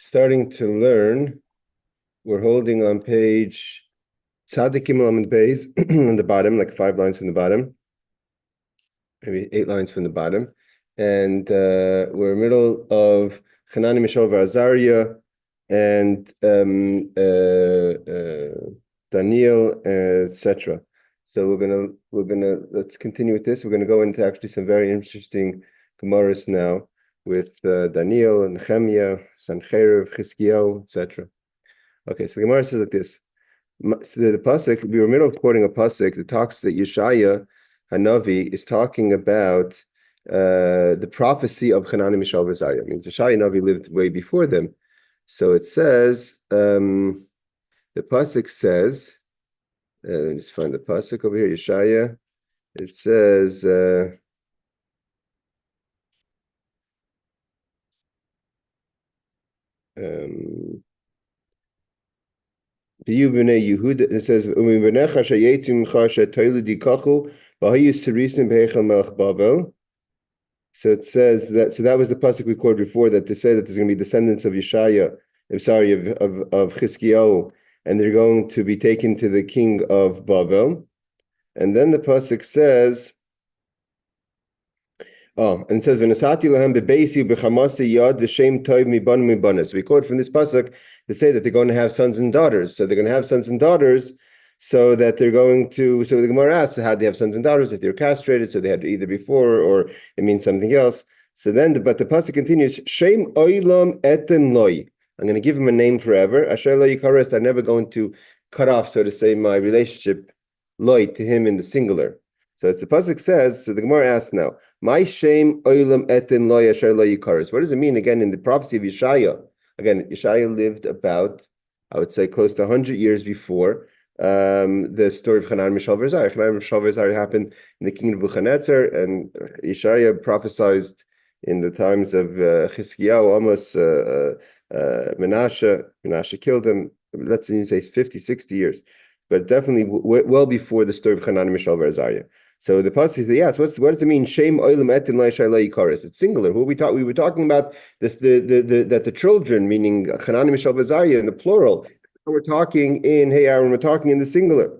starting to learn. We're holding on page Tzadikim Lamed Beis on the bottom, like 5 lines from the bottom, maybe 8 lines from the bottom, and we're in the middle of Hanani, Mishael, Azariah, and Daniel, etc. So we're gonna let's continue with this. We're gonna go into actually some very interesting Gemorahs now with Daniel and Nechemya, Sennacherib, Chizkiyahu, etc. Okay, so the Gemara says like this. So the pasuk, we were in the middle of quoting a pasuk that talks that Yeshaya Hanavi is talking about the prophecy of Hanani, Mishael, Azariah. I mean, Yeshaya Hanavi lived way before them. So it says, the pasuk says, let me just find the pasuk over here, Yeshaya. It says, it says, so it says that, so that was the pasuk we quoted before, that to say that there's going to be descendants of Yeshaya, I'm sorry, of Chizkiyahu, and they're going to be taken to the king of Bavel. And then the pasuk says, and it says, "V'nasati lahem bebeisi b'chamasi yad v'shem tov miban mibanas." We quote from this pasuk to say that they're going to have sons and daughters. So they're going to have sons and daughters, so that they're going to. So the Gemara asks, how do they have sons and daughters? If they're castrated, so they had either before, or it means something else. So then, but the pasuk continues, "Shem oilam eten loy." I'm going to give him a name forever. Asher lo yikares. I'm never going to cut off, so to say, my relationship loy to him in the singular. So it's the pasuk says. So the Gemara asks now, "My shame oilam etin lo yasher lo yikaris." What does it mean again in the prophecy of Yeshaya? Again, Yeshaya lived about, I would say, close to 100 years before the story of Hanani, Mishael, Azariah. Hanani, Mishael, Azariah happened in the kingdom of Nebuchadnezzar, and Yeshaya prophesied in the times of Chizkiyahu, almost Menashe. Menashe killed him. Let's say 50, 60 years, but definitely well before the story of Hanani, Mishael, Azariah. So the pasuk says, yes. What does it mean? Shem oilam etin lo yikaris. It's singular. We were talking about this. That the children, meaning Hanani, Mishael, Azariah, in the plural. We're talking in Hey Aaron. We're talking in the singular.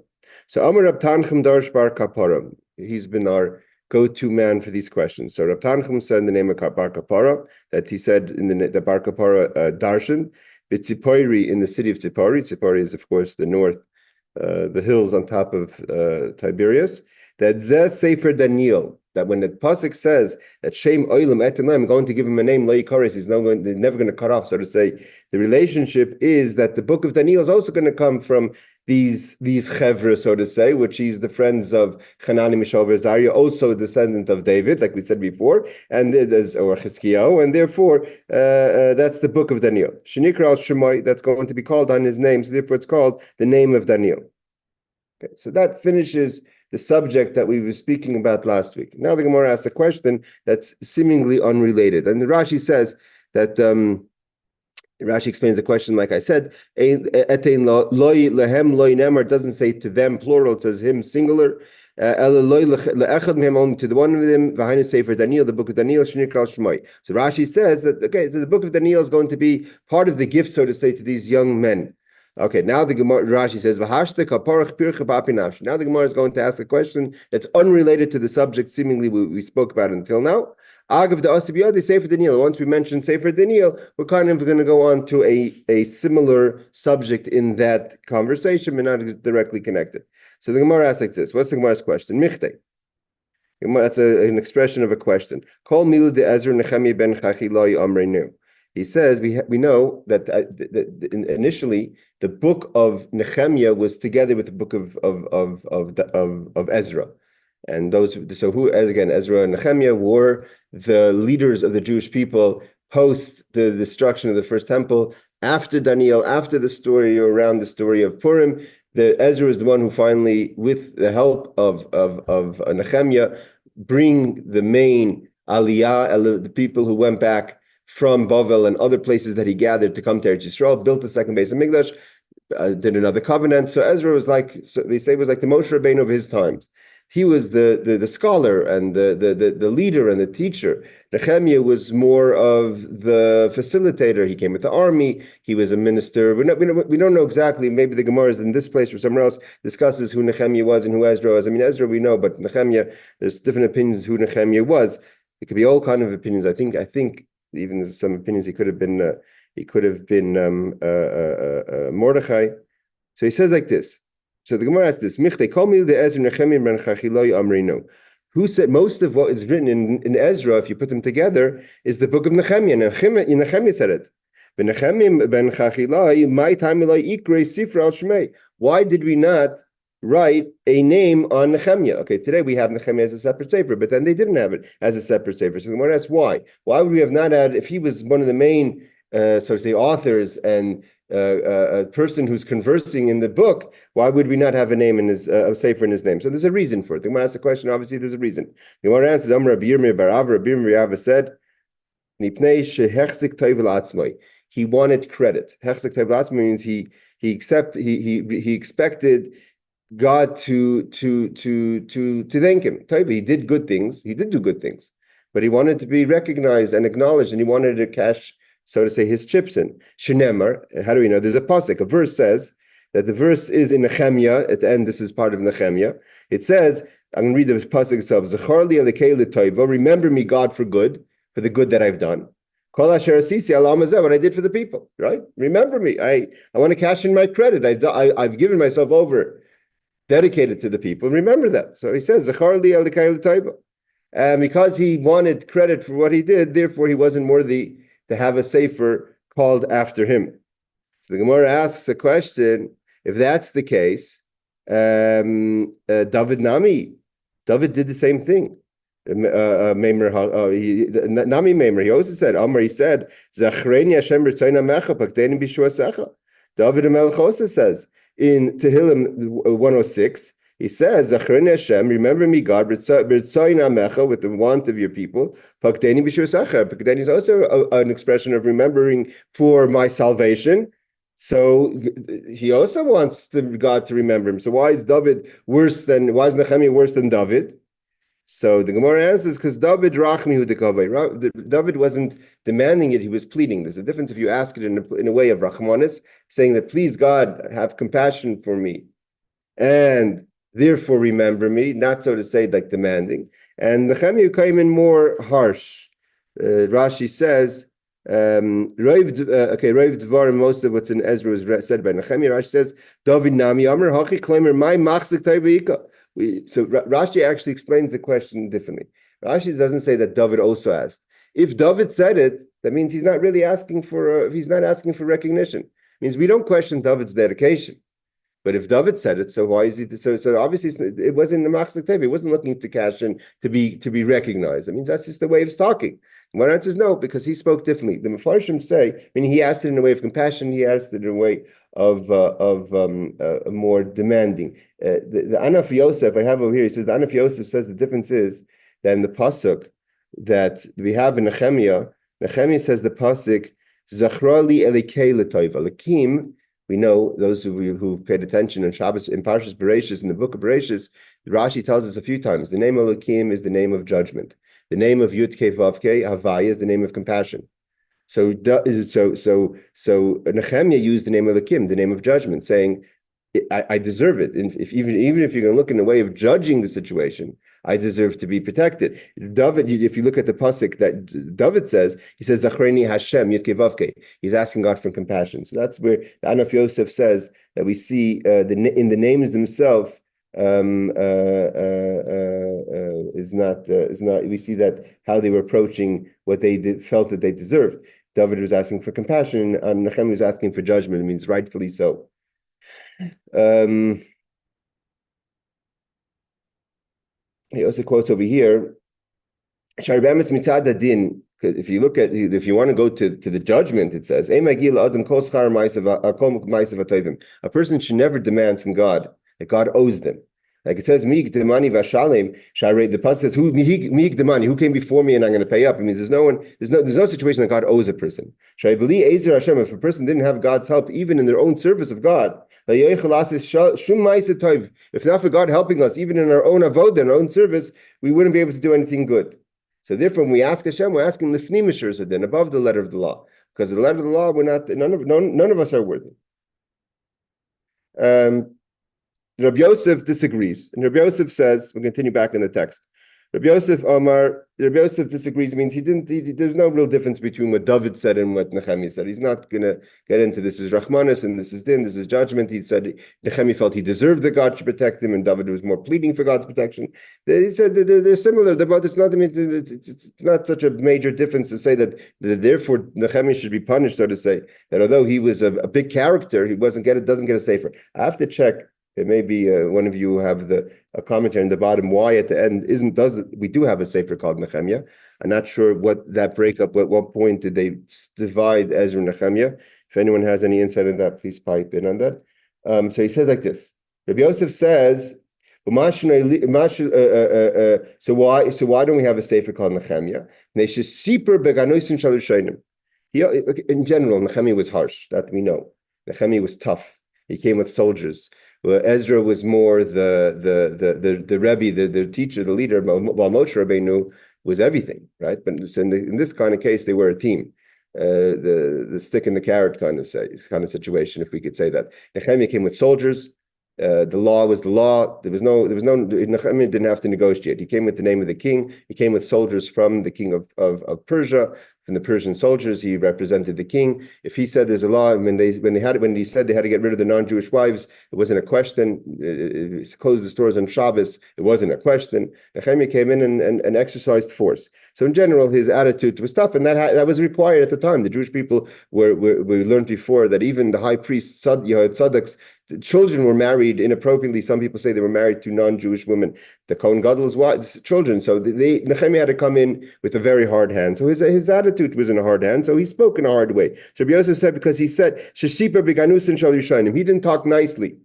So Amar Rab Tanchem Darsh Bar Kapara. He's been our go-to man for these questions. So Rab Tanchem said in the name of Bar Kapara that he said in the Bar Kapara darshan b'Tzipoiri in the city of Tzipori. Tzipori is of course the north, the hills on top of Tiberias. That Zeh Sefer Daniel, that when the pasuk says that Shem Oilam Etin, I'm going to give him a name, Lo Yikaris, they're never going to cut off, so to say. The relationship is that the book of Daniel is also going to come from these chevra, so to say, which is the friends of Hanani, Mishael, Azariah, also a descendant of David, like we said before, and or Chizkiyahu, and therefore that's the book of Daniel. Shenikra al Shemai, that's going to be called on his name, so therefore it's called the name of Daniel. Okay, so that finishes the subject that we were speaking about last week. Now the Gemara asks a question that's seemingly unrelated. And the Rashi says that, Rashi explains the question, like I said, etein loy lehem loy nemar, doesn't say to them, plural, it says him, singular. Only to the one of them, V'hainu Sefer Daniel, the book of Daniel, Shenikra Shmai. So Rashi says that, okay, so the book of Daniel is going to be part of the gift, so to say, to these young men. Okay, now the Gemara, Rashi says, now the Gemara is going to ask a question that's unrelated to the subject seemingly we spoke about until now. Agav the Asibiyah, Sefer Daniel. Once we mentioned Sefer Daniel, we're kind of going to go on to a similar subject in that conversation, but not directly connected. So the Gemara asks like this. What's the Gemara's question? Michte. That's an expression of a question. Kol milu de Ezra Nechemya ben Chachilai Amreinu. He says we know that initially the book of Nechemya was together with the book of Ezra, and Ezra and Nechemya were the leaders of the Jewish people post the destruction of the first temple. After Daniel, after the story or around the story of Purim, Ezra is the one who finally, with the help of Nechemya, bring the main aliyah, the people who went back from Bavel and other places that he gathered to come to Eretz Yisrael, built the second base of Mikdash, did another covenant. So Ezra was like, so they say, was like the Moshe Rabbeinu of his times. He was the scholar and the leader and the teacher. Nechemya was more of the facilitator. He came with the army. He was a minister. We don't know exactly. Maybe the Gemorah is in this place or somewhere else discusses who Nechemya was and who Ezra was. I mean, Ezra we know, but Nechemya, there's different opinions who Nechemya was. It could be all kind of opinions. I think even there's some opinions he could have been Mordechai. So he says like this. So the Gemara asks this: Michte kol mil de Ezra Nechemya ben Chachiloi Amrino. Who said most of what is written in Ezra, if you put them together, is the book of Nechemya. Nechemya said it. Ben Nechemya ben Chachiloi, my time ilai ikre sifra al shmei. Why did we not write a name on Nechemya? Okay, today we have Nechemya as a separate sefer, but then they didn't have it as a separate sefer. So the Gemara asks why? Why would we have not had, if he was one of the main, so to say, authors and a person who's conversing in the book, why would we not have a name in his a sefer in his name? So there's a reason for it. The Gemara asks the question. Obviously, there's a reason. The Gemara answers: Amar Rabbi Yirmiyah bar Ava, Rabbi Yirmiyah said, "Nipnei shehechzik toivel atzmai." He wanted credit. Hechzik toivel atzmai means he expected God to thank him. He did good things. He did do good things, but he wanted to be recognized and acknowledged, and he wanted to cash, so to say, his chips in. Shenemar, how do we know? There's a pasuk. A verse says that the verse is in Nechemya. At the end, this is part of Nechemya. It says, I'm going to read the pasuk itself. Zechar li elikei l'toiva. Remember me, God, for good, for the good that I've done. Kol asher asisi alam hazeh, what I did for the people. Right? Remember me. I want to cash in my credit. I've given myself over, dedicated to the people. Remember that. So he says, Zechar li elikei l'toiva. Because he wanted credit for what he did, therefore he wasn't worthy to have a sefer called after him. So the Gemara asks a question: if that's the case, David did the same thing. Nami Meimer, he also said, he said, Zachreni Hashem b'tzoyna mecha, pakdeni b'shua secha. David HaMelech also says in Tehillim 106, he says, Zachreni Hashem, remember me, God, b'tzoyna mecha, with the want of your people. Pakdeni b'shua secha. Pakdeni is also an expression of remembering for my salvation. So he also wants God to remember him. So why is Nechemya worse than David? So the Gemara answers, because David rachmihu dekavay. David wasn't demanding it; he was pleading. There's a difference if you ask it in a way of rachmanis, saying that please God have compassion for me, and therefore remember me. Not so to say like demanding. And Nechemya came in more harsh. Rashi says, Roiv Dvarim, most of what's in Ezra was said by Nechemya. Rashi says, David Nami Amar Hachi Klemer My Machzik Tayvika. So Rashi actually explains the question differently. Rashi doesn't say that David also asked. If David said it, that means he's not really asking for. He's not asking for recognition. It means we don't question David's dedication. But if David said it, so why is he? So obviously it wasn't a machzik teva. He wasn't looking to cash in to be recognized. I mean that's just the way of talking. One answer is no, because he spoke differently. The Mefarshim say, I mean, he asked it in a way of compassion. He asked it in a way of more demanding. The Anaf Yosef I have over here. He says the Anaf Yosef says the difference is that in the pasuk that we have in Nechemya. Nechemya says the pasuk Zachra li elikei l'toiva Lakim. We know those who paid attention in Shabbos in Parshas Bereshis in the book of Bereshis. Rashi tells us a few times the name of Lakim is the name of judgment. The name of Yud Kei Vav Kei Havaya is the name of compassion. So Nechemya used the name of Lakim, the name of judgment, saying, I deserve it. Even if you're going to look in a way of judging the situation, I deserve to be protected. David, if you look at the pasuk that David says, he says, Zachreni Hashem Yud Kei Vav Kei. He's asking God for compassion. So that's where the Anaf Yosef says that we see in the names themselves is not. We see that how they were approaching what they felt that they deserved. David was asking for compassion, and Nechemya was asking for judgment. It means rightfully so. He also quotes over here, if you look at, if you want to go to the judgment, it says, a person should never demand from God that God owes them. Like it says, the pasuk says, who came before me and I'm going to pay up. I mean, there's no situation that God owes a person. If a person didn't have God's help, even in their own service of God, If not for God helping us, even in our own avodah, in our own service, we wouldn't be able to do anything good. So therefore, when we ask Hashem, we're asking lifnei mishur zadin, above the letter of the law, because the letter of the law, we're not. None of us are worthy. Rabbi Yosef disagrees, and Rabbi Yosef says, we'll continue back in the text. Rabbi Yosef disagrees, means there's no real difference between what David said and what Nechemya said. He's not going to get into this is Rahmanis and this is din, this is judgment. He said Nechemya felt he deserved that God should protect him, and David was more pleading for God's protection. He said they're similar. It's not such a major difference to say that therefore Nechemya should be punished, so to say, that although he was a big character, he doesn't get a sefer. I have to check. It may be one of you have a commentary in the bottom why at the end we do have a sefer called Nechemya. I'm not sure what that breakup. At what point did they divide Ezra and Nechemya? If anyone has any insight on that, please pipe in on that. So he says like this. Rabbi Yosef says, so why don't we have a sefer called Nechemya? In general, Nechemya was harsh. That we know. Nechemya was tough. He came with soldiers. Well, Ezra was more the Rebbe, the teacher, the leader, while Moshe Rabbeinu was everything, right? But in this kind of case, they were a team. The stick and the carrot kind of situation, if we could say that. Nechemya came with soldiers. The law was the law. There was no. Nechemya didn't have to negotiate. He came with the name of the king. He came with soldiers from the king of Persia. From the Persian soldiers, he represented the king. If he said there's a law, when he said they had to get rid of the non-Jewish wives, it wasn't a question. Close the stores on Shabbos, it wasn't a question. Nechemya came in and exercised force. So in general, his attitude was tough, and that was required at the time. The Jewish people we learned before that even the high priest Tzadok's children were married inappropriately. Some people say they were married to non-Jewish women. The Kohen Gadol's wives, children. So Nechemya had to come in with a very hard hand. So his attitude was in a hard hand. So he spoke in a hard way. So Rabbi Yosef said, because he said, "Shesipa beganusin shal Yerushalayim." He didn't talk nicely,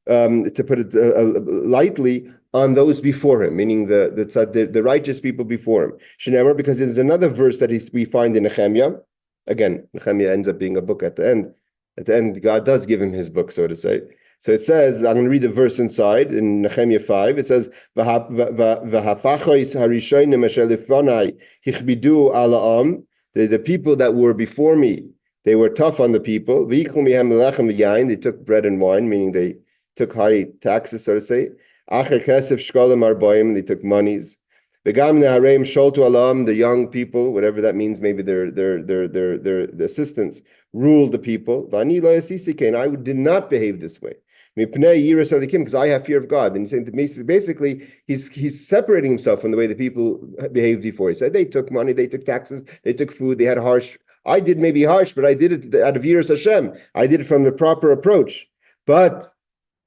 to put it lightly, on those before him, meaning the righteous people before him. Shenemar, because there's another verse that we find in Nechemya. Again, Nechemya ends up being a book at the end. At the end, God does give him his book, so to say. So it says, I'm going to read the verse inside in Nechemya 5. It says, the people that were before me, they were tough on the people. They took bread and wine, meaning they took high taxes, so to say. They took monies. The young people, whatever that means, maybe their assistants, ruled the people. And I did not behave this way. Because I have fear of God. And he's saying basically he's separating himself from the way the people behaved before. He said they took money, they took taxes, they took food, they had harsh. I did maybe harsh, but I did it out of Yiras Hashem. I did it from the proper approach. But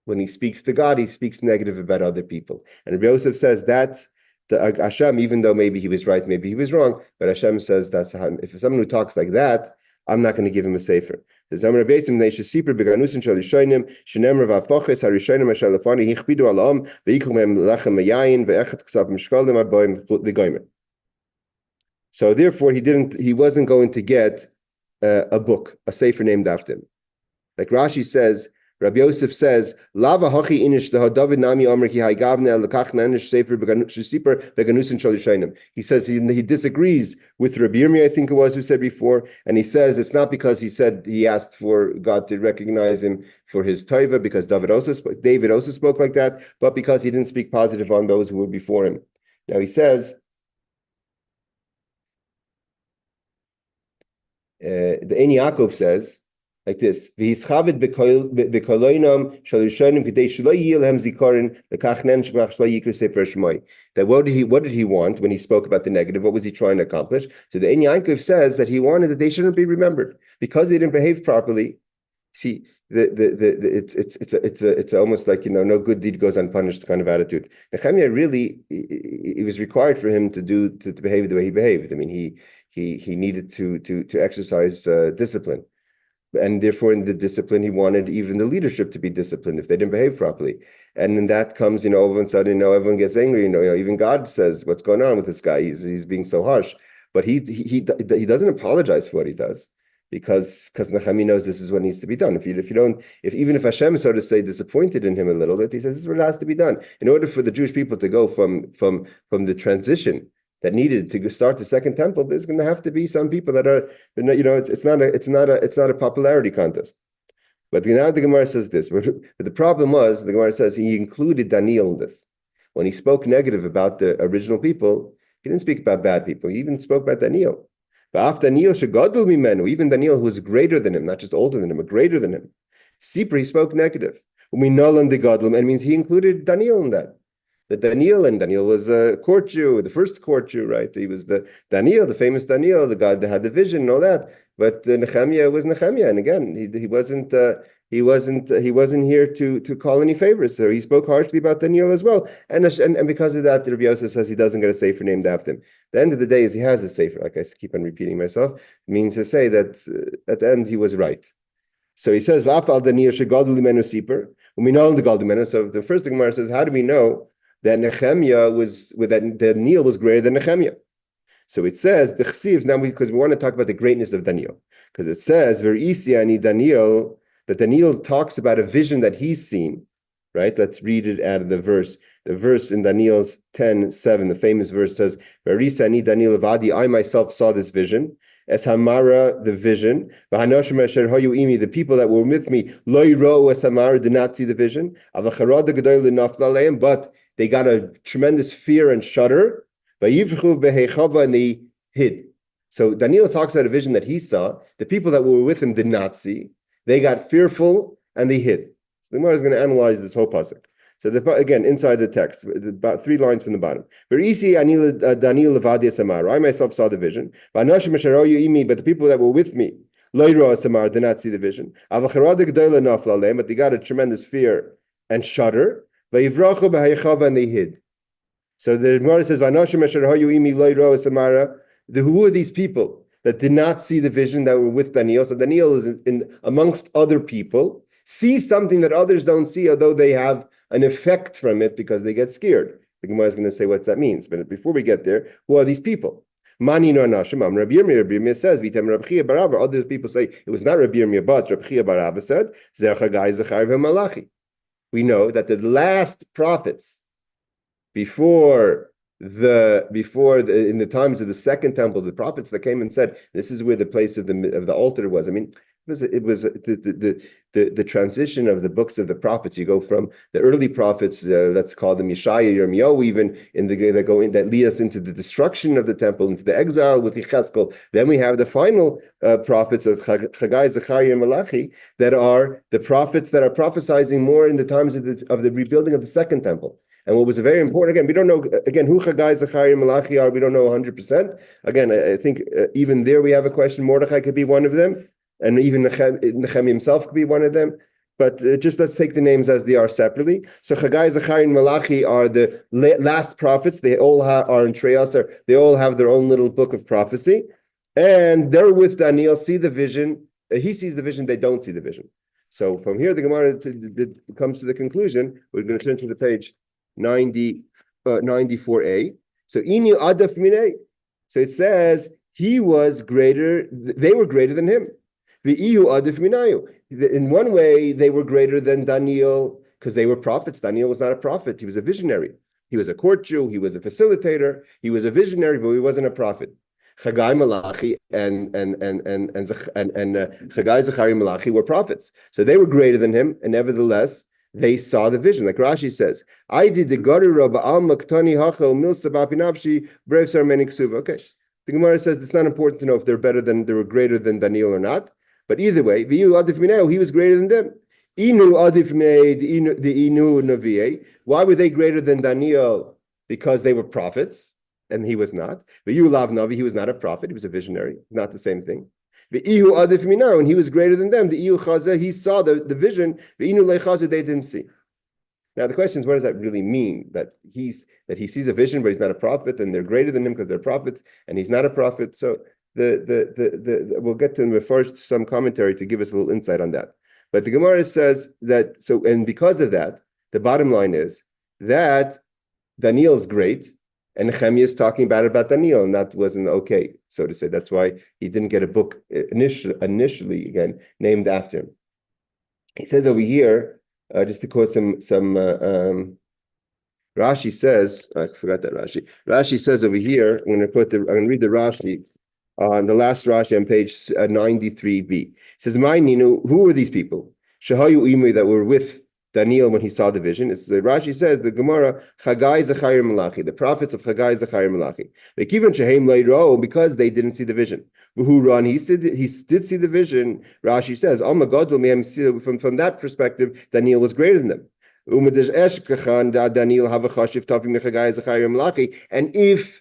when he speaks to God, he speaks negative about other people. And Rabbi Yosef says that's the Hashem, even though maybe he was right, maybe he was wrong, but Hashem says that's how, if someone who talks like that, I'm not going to give him a sefer. He says, because he So therefore, he wasn't going to get a book, a sefer named after him. Like Rashi says, Rabbi Yosef says, "Lava hachi inish the David nami omer ki haygavne lekach nanish sefer shesiper beganusin shal yishayim." He says he disagrees with Rabbi Yirmiyah, I think it was, who said before, and he says it's not because he asked for God to recognize him for his taiva, because David also spoke like that, but because he didn't speak positive on those who were before him. Now he says, the Ein Yaakov says like this: that what did he want when he spoke about the negative? What was he trying to accomplish? So the Ein Yaakov says that he wanted that they shouldn't be remembered because they didn't behave properly. See, it's almost like, no good deed goes unpunished kind of attitude. Nechemya really, it was required for him to behave the way he behaved. I mean, he needed to exercise discipline. And therefore, in the discipline, he wanted even the leadership to be disciplined if they didn't behave properly. And then that comes, all of a sudden, everyone gets angry. Even God says, "What's going on with this guy? He's being so harsh." But he doesn't apologize for what he does. because Nechemya knows this is what needs to be done. Even if Hashem, so to say, disappointed in him a little bit, he says this is what has to be done in order for the Jewish people to go from the transition that needed to start the second temple. There's going to have to be some people that are, it's not a popularity contest. But now the Gemara says this. But the problem was, the Gemara says he included Daniel in this. When he spoke negative about the original people, he didn't speak about bad people. He even spoke about Daniel. But after Daniel, even Daniel, who was greater than him, not just older than him, but greater than him. Sipra, he spoke negative. And means he included Daniel in that. Daniel was a court Jew, the first court Jew, right? He was the famous Daniel, the God that had the vision and all that. But Nechemya was Nechemya, and again, he wasn't here to call any favors. So he spoke harshly about Daniel as well, and because of that, Rabbi Yosef says he doesn't get a sefer named after him. The end of the day is he has a sefer. Like I keep on repeating myself, means to say that at the end he was right. So he says, "V'afal Daniel shegadol imenu siper uminol degadol imenu." So the first thing Gemara says, how do we know that that Daniel was greater than Nechemya? So it says the Chsiv now because we want to talk about the greatness of Daniel, because it says Ver'isiani Daniel, that Daniel talks about a vision that he's seen. Right? Let's read it out of the verse. The verse in Daniel's 10:7, the famous verse says, Ver'isiani Daniel avadi, I myself saw this vision. As Hamara, the vision, the people that were with me, as Hamara did not see the vision, but they got a tremendous fear and shudder, and they hid. So Daniel talks about a vision that he saw. The people that were with him did not see. They got fearful and they hid. So the Gemara is going to analyze this whole pasuk. So again, inside the text, about 3 lines from the bottom. I myself saw the vision. But the people that were with me, did not see the vision. But they got a tremendous fear and shudder. And they hid. So the Gemara says, who are these people that did not see the vision that were with Daniel? So Daniel is in amongst other people, sees something that others don't see, although they have an effect from it because they get scared. The Gemara is going to say what that means. But before we get there, who are these people? Mani no anashim. Rabbi Yirmiyah says, Vitam Rabbi Chia bar Abba. Other people say it was not Rabbi Yirmiyah, but Rabbi Chia bar Abba said, Zechagai Zechariv Malachi. We know that the last prophets in the times of the second temple, the prophets that came and said, "This is where the place of the altar was." I mean, it was the transition of the books of the prophets. You go from the early prophets, let's call them Yeshaya, Yirmiyahu, even that lead us into the destruction of the temple, into the exile with Yecheskel. Then we have the final prophets of Chagai, Zechariah, and Malachi that are the prophets that are prophesying more in the times of the rebuilding of the second temple. And what was very important, again, we don't know, who Chagai, Zechariah, and Malachi are, we don't know 100%. Again, I think even there we have a question. Mordechai could be one of them, and even Nechemya himself could be one of them. But just let's take the names as they are separately. So Chagai, Zechariah, and Malachi are the last prophets. They all are in Treas, they all have their own little book of prophecy. And they're with Daniel, see the vision. He sees the vision, they don't see the vision. So from here, the Gemara comes to the conclusion. We're going to turn to the page 94a. So Inu Adaf Minei. So it says he was greater, they were greater than him. The Ihu Adaf Minayu. In one way, they were greater than Daniel because they were prophets. Daniel was not a prophet, he was a visionary. He was a court Jew, he was a facilitator, he was a visionary, but he wasn't a prophet. Chagai, Malachi, and Chagai, Zechariah, Malachi were prophets. So they were greater than him, and nevertheless, they saw the vision. Like Rashi says, I did the Garura Ba'al Maktani Hachel Milsa Bapinavshi Brev Sarmenik Suva. Okay. The Gemara says it's not important to know if they were greater than Daniel or not. But either way, Viyu Adif Mineu, he was greater than them. Inu Adif Minei, the Inu Naviye. Why were they greater than Daniel? Because they were prophets, and he was not. Viyu Lav Navi, he was not a prophet, he was a visionary. Not the same thing. The Ihu Adif Minau, and he was greater than them. The Ihu Chazeh, he saw the vision. The Inu Lechazeh, they didn't see. Now the question is, what does that really mean? That he sees a vision, but he's not a prophet, and they're greater than him because they're prophets, and he's not a prophet. So we'll get to first some commentary to give us a little insight on that. But the Gemara says that and because of that, the bottom line is that Daniel's great, And Nechemya is talking about Daniel, and that wasn't okay, so to say. That's why he didn't get a book initially again named after him. He says over here, just to quote some Rashi says, I forgot that Rashi. Rashi says over here, I'm going to read the Rashi on the last Rashi on page 93b. It says, "My Ninu, who were these people? Shahayu Imui that were with Daniel when he saw the vision." It's Rashi says the Gemorah Chagai Zachariah Malachi, the prophets of Chagai Zachariah Malachi. Even Shehem Leiro, because they didn't see the vision. Who run? He did see the vision. Rashi says, "Oh my God, from that perspective, Daniel was greater than them." And if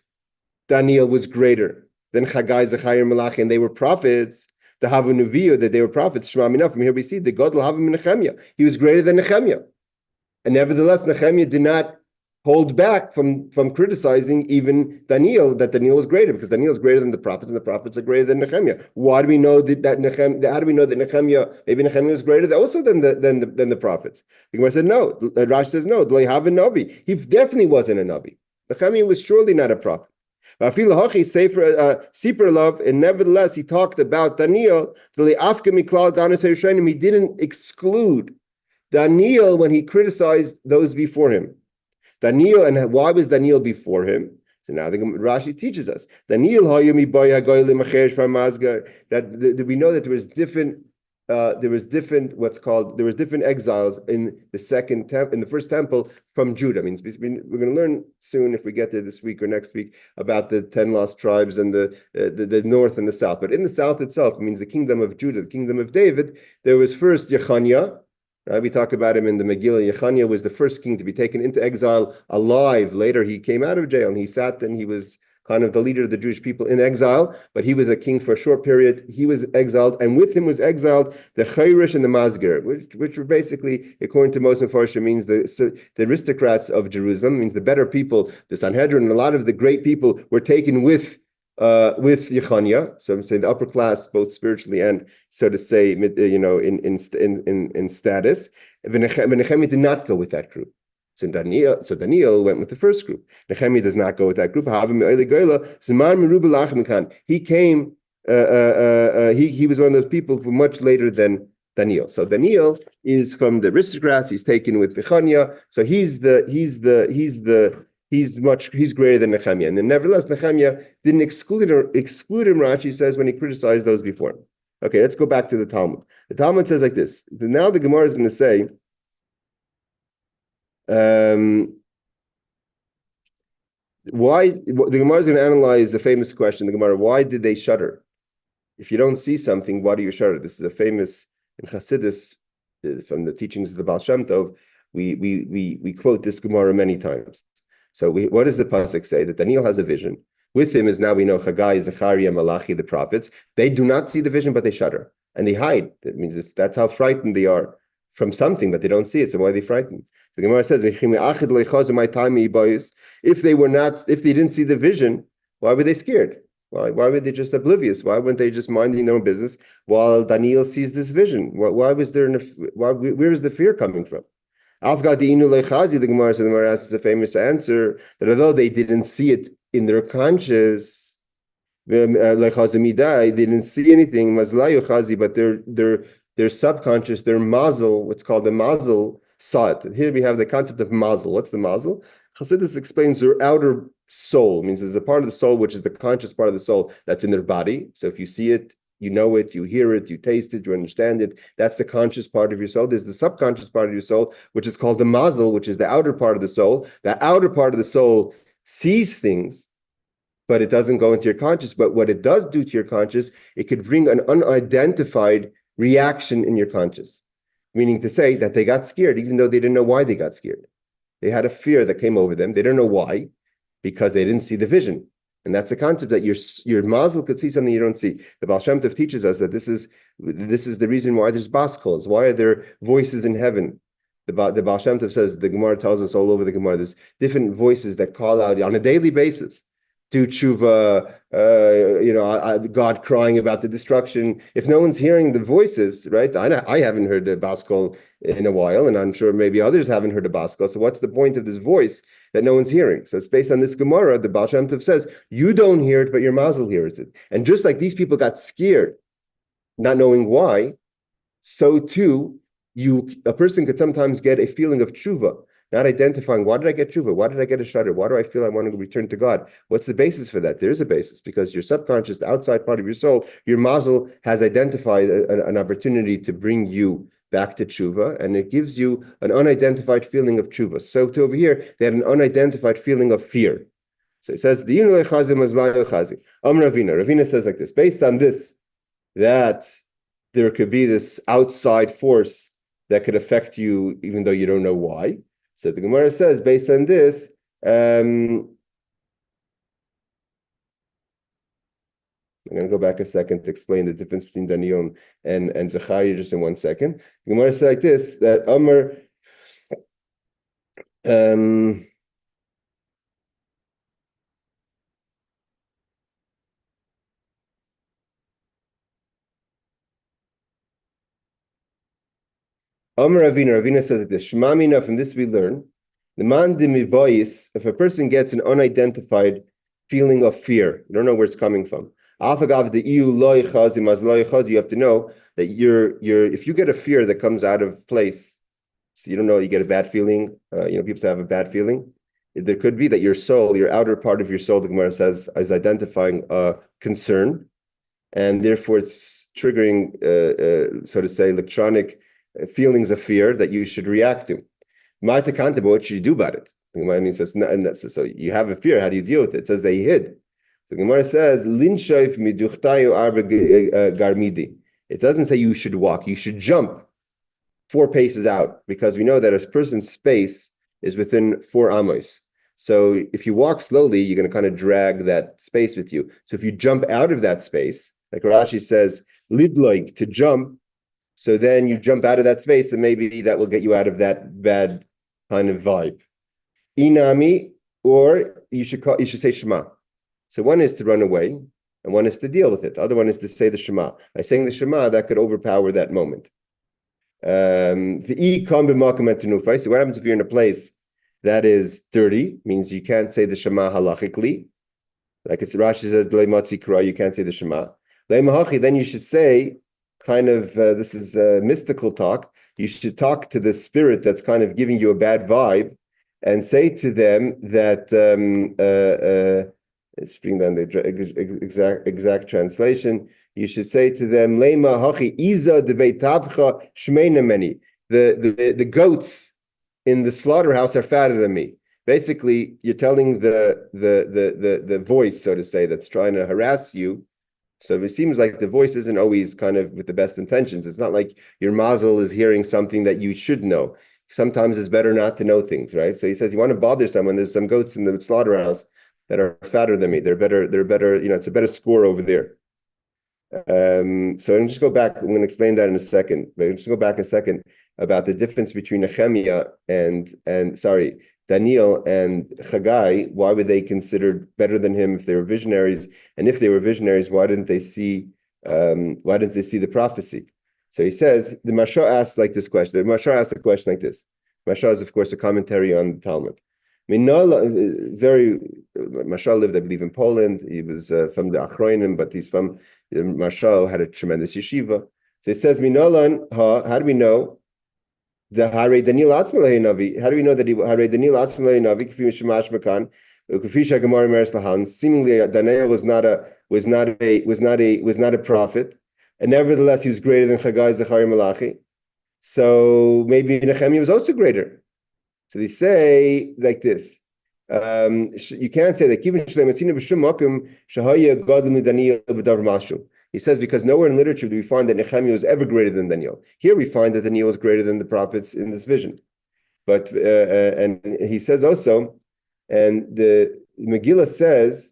Daniel was greater than Chagai, Zechariah, Malachi, and they were prophets, the Havanuviyah, that they were prophets, Shema Minah, from here we see the God will have him in Nechemya. He was greater than Nechemya. And nevertheless, Nechemya did not hold back from criticizing even Daniel, that Daniel was greater, because Daniel is greater than the prophets, and the prophets are greater than Nechemya. Why do we know that Nechemya? How do we know that Nechemya, maybe Nechemya was greater also than the prophets? The Gemara said no. Rashi says no. They have a navi. He definitely wasn't a navi. Nechemya was surely not a prophet. And nevertheless, he talked about Daniel. He didn't exclude Daniel when he criticized those before him. Daniel, and why was Daniel before him? So now the Rashi teaches us. Daniel, that we know that there was different exiles in the first temple from Judah. Means we're going to learn soon, if we get there this week or next week, about the 10 lost tribes and the north and the south. But in the south itself, it means the kingdom of Judah, the kingdom of David. There was first Yechanya. We talk about him in the Megillah. Yechanya was the first king to be taken into exile alive. Later, he came out of jail and he sat and he was kind of the leader of the Jewish people in exile, but he was a king for a short period. He was exiled, and with him was exiled the Chayrish and the Mazgir, which were basically, according to most Mefarshim, means the aristocrats of Jerusalem, means the better people, the Sanhedrin, and a lot of the great people were taken with Yechanya. So I'm saying the upper class, both spiritually and, so to say, in status. Nechemya did not go with that group. So Daniel went with the first group. Nechemya does not go with that group. He came. He was one of those people who much later than Daniel. So Daniel is from the aristocrats. He's taken with Nechemya. So he's greater than Nechemya. And then nevertheless, Nechemya didn't exclude him. Rashi says when he criticized those before him. Okay, let's go back to the Talmud. The Talmud says like this. Now the Gemara is going to say. Why the Gemara is going to analyze the famous question, the Gemara, why did they shudder? If you don't see something, why do you shudder? This is a famous in Chassidus from the teachings of the Baal Shem Tov. We quote this Gemara many times. So what does the pasuk say? That Daniel has a vision. With him is, now we know, Chagai, Zechariah, Malachi, the prophets. They do not see the vision, but they shudder and they hide. That means that's how frightened they are from something, but they don't see it. So why are they frightened? The Gemara says, if they didn't see the vision, why were they scared? Why were they just oblivious? Why weren't they just minding their own business while Daniel sees this vision? Where is the fear coming from? The Gemara asks a famous answer that although they didn't see it in their conscious, they didn't see anything, but their subconscious, their mazel, what's called the mazel, saw it. And here we have the concept of mazel. What's the mazel? Chassidus explains their outer soul. It means there's a part of the soul which is the conscious part of the soul that's in their body. So if you see it, you know it, you hear it, you taste it, you understand it. That's the conscious part of your soul. There's the subconscious part of your soul, which is called the mazel, which is the outer part of the soul. The outer part of the soul sees things, but it doesn't go into your conscious. But what it does do to your conscious, it could bring an unidentified reaction in your conscious. Meaning to say that they got scared, even though they didn't know why they got scared. They had a fear that came over them. They don't know why, because they didn't see the vision. And that's the concept that your mazel could see something you don't see. The Baal Shem Tov teaches us that this is the reason why there's bas calls. Why are there voices in heaven? The Baal Shem Tov says, the Gemara tells us all over the Gemara, there's different voices that call out on a daily basis. do tshuva, God crying about the destruction. If no one's hearing the voices, right? I haven't heard the Baskol in a while, and I'm sure maybe others haven't heard the Baskol. So what's the point of this voice that no one's hearing? So it's based on this Gemorah. The Baal Shem Tov says, you don't hear it, but your mazel hears it. And just like these people got scared, not knowing why, so too, a person could sometimes get a feeling of tshuva, not identifying, why did I get tshuva? Why did I get a shudder? Why do I feel I want to return to God? What's the basis for that? There is a basis, because your subconscious, the outside part of your soul, your mazel has identified an opportunity to bring you back to tshuva, and it gives you an unidentified feeling of tshuva. So to over here, they had an unidentified feeling of fear. So it says, Ravina says like this, based on this, that there could be this outside force that could affect you even though you don't know why. So the Gemara says, based on this, I'm going to go back a second to explain the difference between Daniel and Zechariah just in 1 second. The Gemara says like this, that Amr, Ravina says like this, Shmamina, from this we learn, the man dimibayis, if a person gets an unidentified feeling of fear, you don't know where it's coming from. You have to know that if you get a fear that comes out of place, so you don't know, you get a bad feeling, people say have a bad feeling. There could be that your soul, your outer part of your soul, the Gemara says, is identifying a concern, and therefore it's triggering, so to say, electronic feelings of fear that you should react to. What should you do about it? The Gemara says, so you have a fear, how do you deal with it? It says they hid. The Gemara says, it doesn't say you should walk, you should jump 4 paces out, because we know that a person's space is within 4 amos. So if you walk slowly, you're going to kind of drag that space with you. So if you jump out of that space, like Rashi says, lidloik, to jump, so then you jump out of that space, and maybe that will get you out of that bad kind of vibe. Inami, or you should say Shema. So one is to run away, and one is to deal with it. The other one is to say the Shema. By saying the Shema, that could overpower that moment. So what happens if you're in a place that is dirty? Means you can't say the Shema halachically. Like it's Rashi says, you can't say the Shema. Then you should say, kind of, this is mystical talk. You should talk to the spirit that's kind of giving you a bad vibe, and say to them that, let's bring down the exact translation. You should say to them, Lema hachi iza deveitavcha shmeina meni. The goats in the slaughterhouse are fatter than me. Basically, you're telling the voice, so to say, that's trying to harass you. So it seems like the voice isn't always kind of with the best intentions. It's not like your mazel is hearing something that you should know. Sometimes it's better not to know things, right? So he says, you want to bother someone, there's some goats in the slaughterhouse that are fatter than me. They're better, it's a better score over there. So I'm just go back, I'm going to explain that in a second, but I'm just go back a second about the difference between Nechemya and Daniel and Haggai. Why were they considered better than him if they were visionaries? And if they were visionaries, why didn't they see the prophecy? So he says, the Masha asks like this question. The Masha asks a question like this. Masha is, of course, a commentary on the Talmud. Masha lived, I believe, in Poland. He was from the Achroinim, but he's from Masha, had a tremendous yeshiva. So it says, how do we know? The Hare Daniel Atzmalei Navi. How do we know that Hare Daniel Atzmalei Navi? Kfi Shemash Makan, Kufisha Gemorah Meres Lahan. Seemingly, Daniel was not a prophet, and nevertheless, he was greater than Haggai, Zechariah, Malachi. So maybe Nechemya was also greater. So they say like this. You can't say that. He says, because nowhere in literature do we find that Nechemya was ever greater than Daniel. Here we find that Daniel is greater than the prophets in this vision. But and he says also, and the Megillah says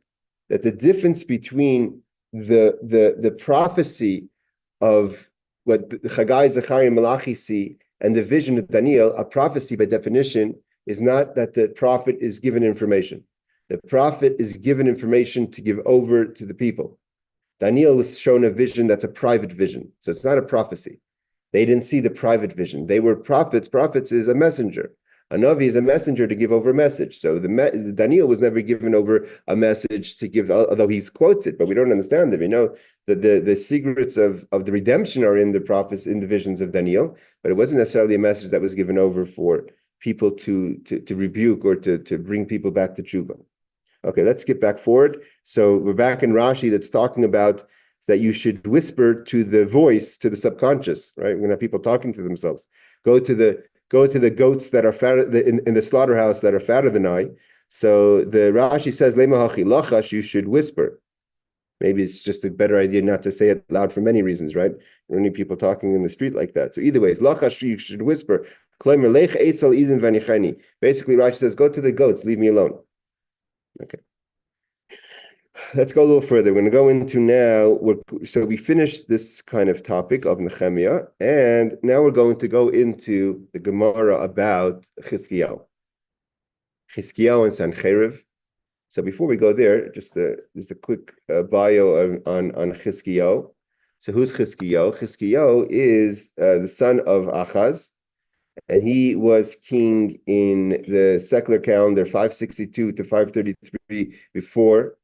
that the difference between the prophecy of what Haggai, Zechariah, and Malachi see and the vision of Daniel, a prophecy by definition is not that the prophet is given information. The prophet is given information to give over to the people. Daniel was shown a vision that's a private vision. So it's not a prophecy. They didn't see the private vision. They were prophets. Prophets is a messenger. A Navi is a messenger to give over a message. So Daniel was never given over a message to give, although he quotes it, but we don't understand it. We know that the secrets of the redemption are in the prophets, in the visions of Daniel, but it wasn't necessarily a message that was given over for people to rebuke or to bring people back to tshuva. Okay, let's skip back forward. So we're back in Rashi that's talking about that you should whisper to the voice, to the subconscious, right? We're going to have people talking to themselves. Go to the goats that are fatter in the slaughterhouse that are fatter than I. So the Rashi says, Lema hachi lachash, you should whisper. Maybe it's just a better idea not to say it loud for many reasons, right? There are many people talking in the street like that. So either way, lachash, you should whisper. Basically, Rashi says, go to the goats, leave me alone. Okay. Let's go a little further. We're going to go into now. So we finished this kind of topic of Nechemya, and now we're going to go into the Gemorah about Chizkiyahu and Sennacherib. So before we go there, just a quick bio on Chizkiyahu. So who's Chizkiyahu? Chizkiyahu is the son of Achaz, and he was king in the secular calendar 562 to 533 before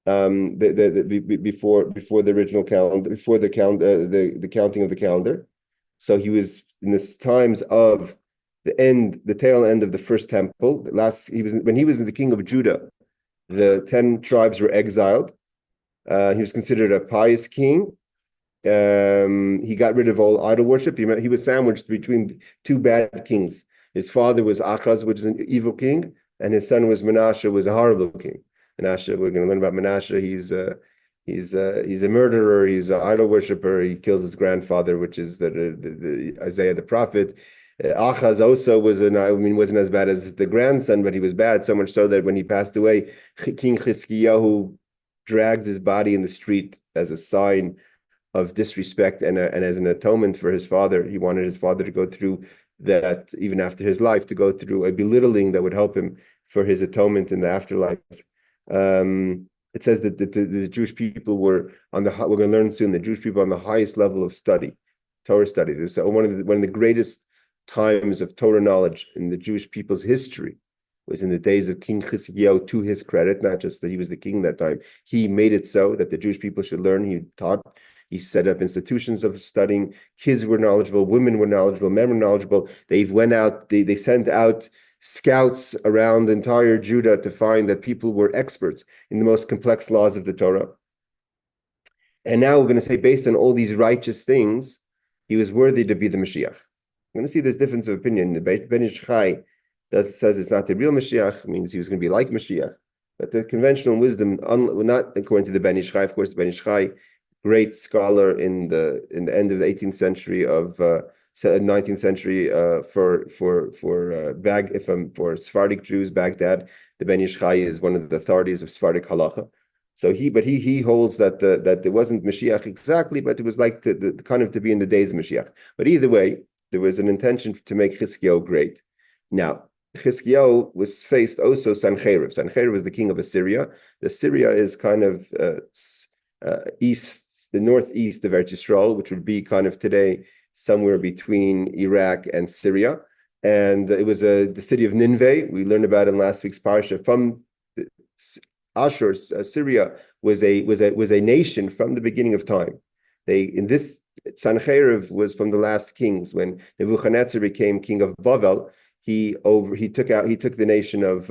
before the original calendar, before the counting of the calendar. So he was in the times of the tail end of the first temple. When he was the king of Judah, the 10 tribes were exiled. He was considered a pious king. He got rid of all idol worship. He was sandwiched between two bad kings. His father was Achaz, which is an evil king, and his son was Menashe, was a horrible king. Menashe, we're going to learn about Menashe. He's a murderer. He's an idol worshiper. He kills his grandfather, which is the Isaiah the prophet. Achaz also wasn't as bad as the grandson, but he was bad, so much so that when he passed away, King Chizkiyahu dragged his body in the street as a sign of disrespect and as an atonement for his father. He wanted his father to go through that, even after his life, to go through a belittling that would help him for his atonement in the afterlife. It says that the Jewish people were we're going to learn soon, the Jewish people on the highest level of study, Torah study. There's one of the greatest times of Torah knowledge in the Jewish people's history was in the days of King Hezekiah. To his credit, not just that he was the king that time, he made it so that the Jewish people should learn. He taught, he set up institutions of studying. Kids were knowledgeable, women were knowledgeable, men were knowledgeable. They went out, they sent out scouts around the entire Judah to find that people were experts in the most complex laws of the Torah. And now we're going to say, based on all these righteous things, he was worthy to be the Mashiach. We're going to see this difference of opinion. The Ben Ish Chai says it's not the real Mashiach, means he was going to be like Mashiach. But the conventional wisdom, not according to the Ben Ish Chai, of course, the Ben Ish Chai, great scholar in the end of the 18th century of 19th century for Sephardic Jews, Baghdad. The Ben Ish Chai is one of the authorities of Sephardic halacha. So he holds that it wasn't Mashiach exactly, but it was like to be in the days of Mashiach. But either way, there was an intention to make Chizkiyahu great. Now, Chizkiyahu was faced also Sennacherib. Sennacherib was the king of Assyria. Assyria is kind of the northeast of Eretz Yisrael, which would be kind of today somewhere between Iraq and Syria. And it was the city of Nineveh. We learned about it in last week's parsha. From Ashur, Syria was a nation from the beginning of time. Sennacherib was from the last kings. When Nebuchadnezzar became king of Bavel, he took the nation of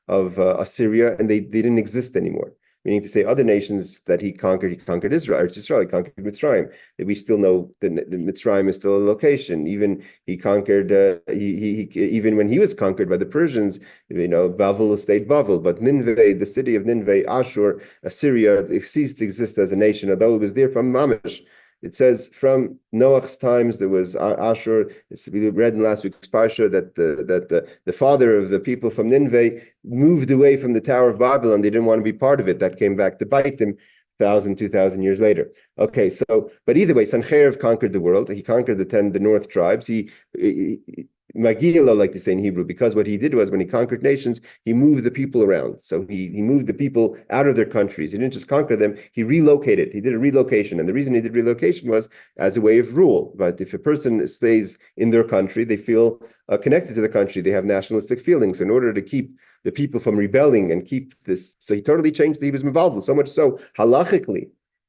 Assyria, and they didn't exist anymore. Meaning to say, other nations that he conquered Israel, he conquered Mitzrayim. We still know that Mitzrayim is still a location. Even he conquered, even when he was conquered by the Persians, Bavel stayed Bavel. But Nineveh, the city of Nineveh, Ashur, Assyria, it ceased to exist as a nation, although it was there from Mamish. It says from Noach's times there was Ashur. We read in last week's parsha that the father of the people from Nineveh moved away from the Tower of Babylon. They didn't want to be part of it. That came back to bite them 2,000 years later. Okay, so but either way, Sennacherib conquered the world. He conquered the north tribes. He Magilo, like they say in Hebrew, because what he did was when he conquered nations, he moved the people around. So he moved the people out of their countries. He didn't just conquer them, he relocated. He did a relocation. And the reason he did relocation was as a way of rule. But if a person stays in their country, they feel connected to the country. They have nationalistic feelings. In order to keep the people from rebelling and keep this, so he totally changed. He was involved, so much so, halachically,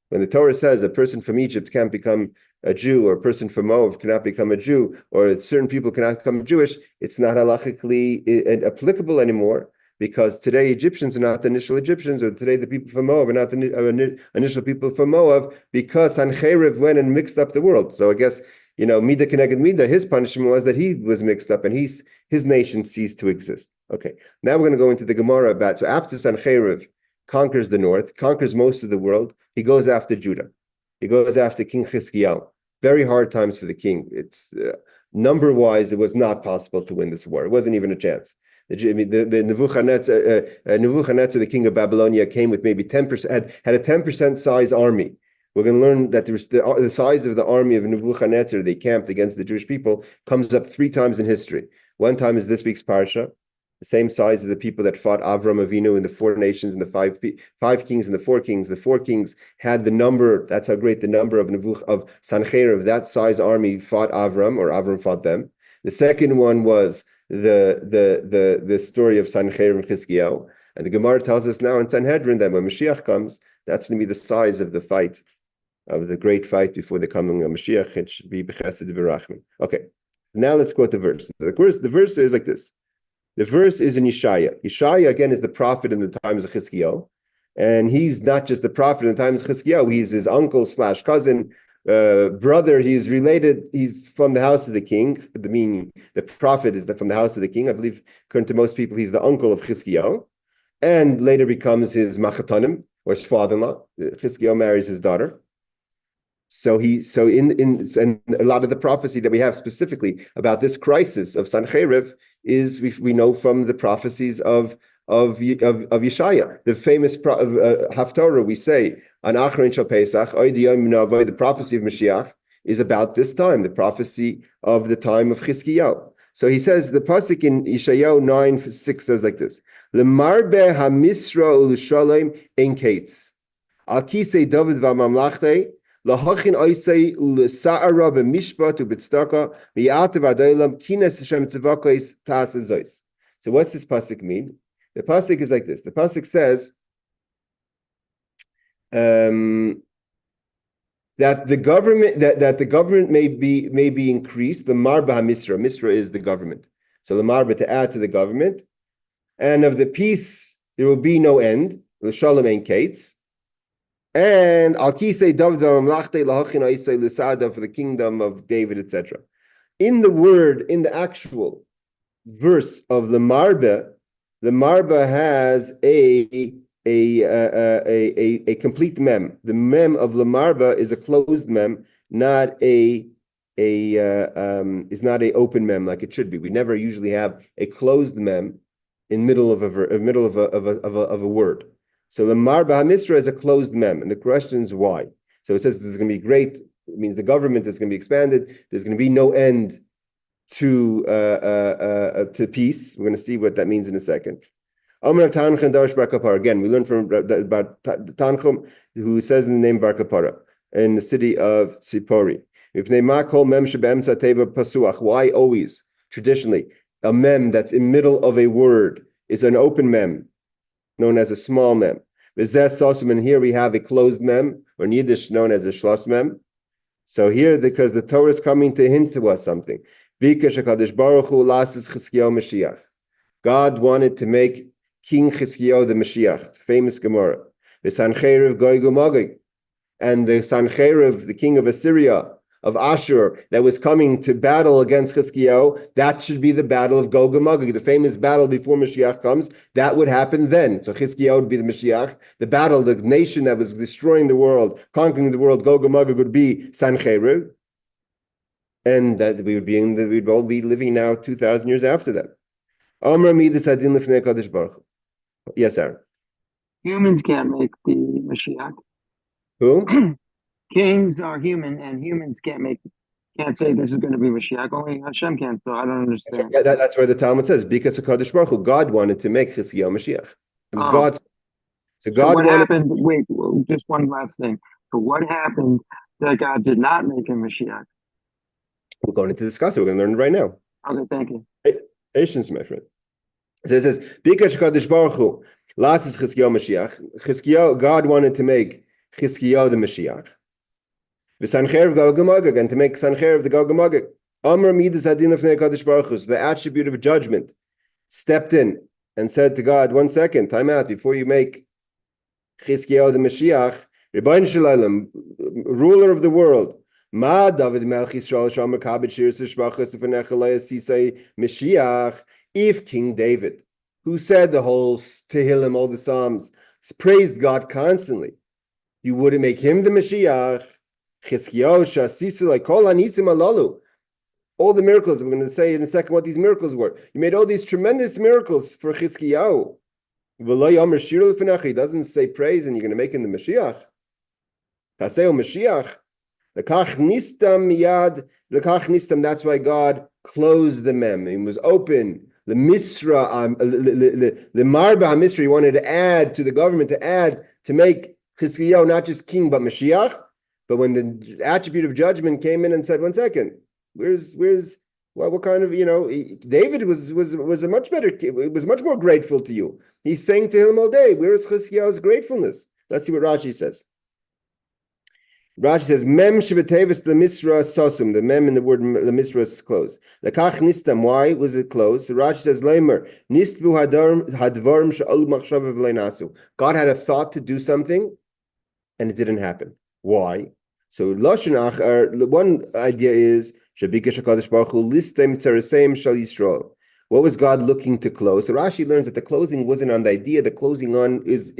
when the Torah says a person from Egypt can't become a Jew, or a person from Moab cannot become a Jew, or certain people cannot become Jewish, it's not halachically applicable anymore, because today Egyptians are not the initial Egyptians, or today the people from Moab are not the initial people from Moab, because Sennacherib went and mixed up the world. So I guess, Mida Keneged Mida, his punishment was that he was mixed up and his nation ceased to exist. Okay, now we're going to go into the Gemorah about, so after Sennacherib conquers the north, conquers most of the world, he goes after Judah. He goes after King Hezekiah. Very hard times for the king. It's number-wise, it was not possible to win this war. It wasn't even a chance. The Nebuchadnezzar, the king of Babylonia, came with maybe 10%, had a 10% size army. We're going to learn that the size of the army of Nebuchadnezzar, they camped against the Jewish people, comes up 3 times in history. One time is this week's parsha, the same size of the people that fought Avram Avinu in the 4 nations and the five kings and the 4 kings. The 4 kings had the number. That's how great the number of Sanhedrin, that size army fought Avram, or Avram fought them. The second one was the story of Sennacherib and Chizkiyahu. And the Gemara tells us now in Sanhedrin that when Mashiach comes, that's going to be the size of the fight, of the great fight before the coming of Mashiach. It should be B'chesed V'rachman. Okay, now let's quote the verse. The verse is like this. The verse is in Yeshaya. Yeshaya, again, is the prophet in the times of Chizkiyahu. And he's not just the prophet in the times of Chizkiyahu, he's his uncle / cousin, brother. He's related, he's from the house of the king. Meaning the prophet is from the house of the king. I believe, according to most people, he's the uncle of Chizkiyahu. And later becomes his machatanim, or his father-in-law. Chizkiyahu marries his daughter. So in a lot of the prophecy that we have specifically about this crisis of Sennacherib is we know from the prophecies of Yeshaya, the famous Haftorah. We say on Achron Shal Pesach, the prophecy of Mashiach is about this time, the prophecy of the time of Chizkiyahu. So he says, the pasuk in Yeshayahu 9:6 says like this: Lemarbe hamisra u'l'shalom ein kates al kisei David v'mamlachte. Lahachin oisei u'l'sa'ara b'mishpat u'b'tzedakah v'ya'atev adolam kines Hashem tzivakos ta'aseh. So what's this pasuk mean? The pasuk is like this. The pasuk says that the government may be increased. The marba hamisra. Misra is the government. So the marba, to add to the government, and of the peace there will be no end. L'shalom ein kates. And al kisei David v'mamlachte lahachin oisei l'sa'ada, for the kingdom of David, etc. In the actual verse of the marba has a complete mem. The mem of the marba is a closed mem, not is not a open mem like it should be. We never usually have a closed mem in middle of a word. So the marba hamisra is a closed mem, and the question is why. So it says this is going to be great. It means the government is going to be expanded. There's going to be no end to peace. We're going to see what that means in a second. Again, we learned from about Tanchum, who says in the name Bar Kapara, in the city of Sipori. Why always, traditionally, a mem that's in middle of a word is an open mem, known as a small mem. And here we have a closed mem, or in Yiddish known as a shlos mem. So here, because the Torah is coming to hint to us something. God wanted to make King Hezekiah the Moshiach, famous Gemorah. The Sennacherib Gog Magog, and the Sennacherib, the king of Assyria, of Ashur, that was coming to battle against Hezekiah, that should be the battle of Gog Magog, the famous battle before Mashiach comes. That would happen then. So Hezekiah would be the Mashiach. The battle, the nation that was destroying the world, conquering the world, Gog Magog, would be Sennacherib, and that we'd all be living now 2,000 years after that. Yes, Aaron. Humans can't make the Mashiach. Who? Kings are human, and humans can't make can't say this is going to be Mashiach. Only Hashem can. So I don't understand. That's where the Talmud says, because of Kadosh Baruch Hu, God wanted to make Chizkiyahu Mashiach. It was Oh, God's. So so God what wanted. happened? Wait, just one last thing. So what happened that God did not make him Mashiach? We're going to discuss it. We're going to learn it right now. Okay, thank you. Patience, my friend. So it says, because Kadosh Baruch Hu, last is Chizkiyahu Mashiach. God wanted to make Chizkiyahu the Mashiach. The Sennacherib Gog Magog, and to make Sennacherib the Gog Magog. Amar Midas Hadin of Kadosh Baruch Hu, the attribute of judgment, stepped in and said to God, 1 second, time out, before you make Chizkiyahu the Mashiach, Rebbeinu Shalom, ruler of the world, Ma David Melch Yisrael Shomer Kabed Shir Sishbachas V'nechalei Sisei Mashiach, if King David, who said the whole Tehillim, all the Psalms, praised God constantly, you wouldn't make him the Mashiach. Chizkiyahu Shasisu like Kol Anisim Alalu. All the miracles, I'm going to say in a second what these miracles were. You made all these tremendous miracles for Chizkiyahu. He doesn't say praise and you're going to make him the Mashiach. Taseo Mashiach. Lekach nistam miyad. Lekach nistam. That's why God closed the mem. It was open. The misra, the marba misra. He wanted to add to the government, to make Chizkiyahu not just king but Mashiach. But when the attribute of judgment came in and said, 1 second, where's what kind of, David was a much better, was much more grateful to you. He's saying to him all day, where is Chizkiyahu's gratefulness? Let's see what Rashi says. Rashi says, Mem shebetevis lemisra sosum. The mem in the word lemisra is closed. Lekach nistam. Why was it closed? So Rashi says, Leimer nistbu hadvarim she'ol machshava v'leinasu. God had a thought to do something, and it didn't happen. Why? So Lashon Achar, one idea is Shabikash HaKadosh Baruch Hu listem tzaraseim shal Yisrael. What was God looking to close? So Rashi learns that the closing wasn't on the idea. The closing on is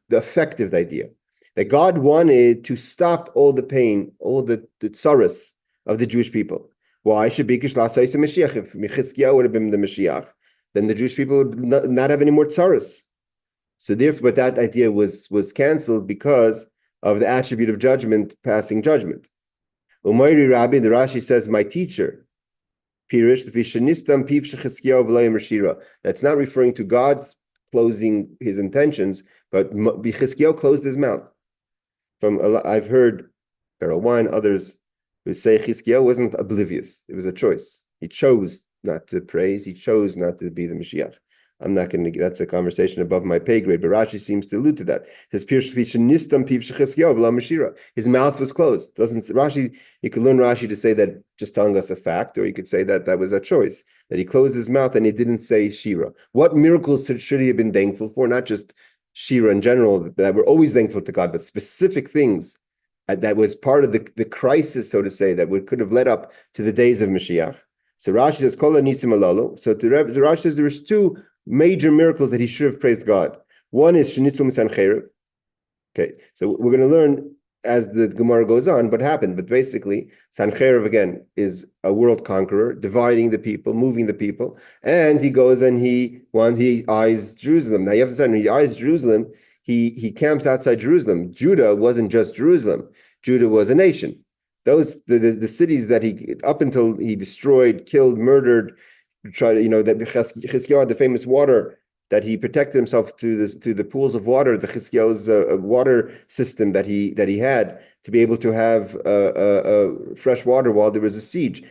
the effective idea. That God wanted to stop all the pain, all the tsaras of the Jewish people. Why? Shabikash Lasayis Mashiach. If Chizkiyahu would have been the Mashiach, then the Jewish people would not have any more tsaras. So therefore, but that idea was canceled because of the attribute of judgment, passing judgment. Umayri Rabbi, the Rashi says, my teacher, Pirish, that's not referring to God's closing his intentions, but Chizkiyahu closed his mouth. I've heard Pharaoh Wine, others who say Chizkiyahu wasn't oblivious. It was a choice. He chose not to praise. He chose not to be the Mashiach. I'm not going to. That's a conversation above my pay grade. But Rashi seems to allude to that. It says, his mouth was closed. Doesn't Rashi? You could learn Rashi to say that just telling us a fact, or you could say that was a choice, that he closed his mouth and he didn't say Shira. What miracles should he have been thankful for? Not just Shira in general, that we're always thankful to God, but specific things that was part of the crisis, so to say, that could have led up to the days of Mashiach. So Rashi says, Kol Anisim Alalu. So Rashi says there was two major miracles that he should have praised God. One is Shenitzum Sanhedrin. Okay, so we're going to learn as the Gemorah goes on what happened. But basically, Sanhedrin again is a world conqueror, dividing the people, moving the people, and he goes and he eyes Jerusalem. Now you have to understand, when he eyes Jerusalem, he camps outside Jerusalem. Judah wasn't just Jerusalem. Judah was a nation. Those the cities that he up until he destroyed, killed, murdered. Try to, that Chizkiyahu had the famous water that he protected himself through the pools of water, the Chizkiyahu's water system that he had to be able to have fresh water while there was a siege.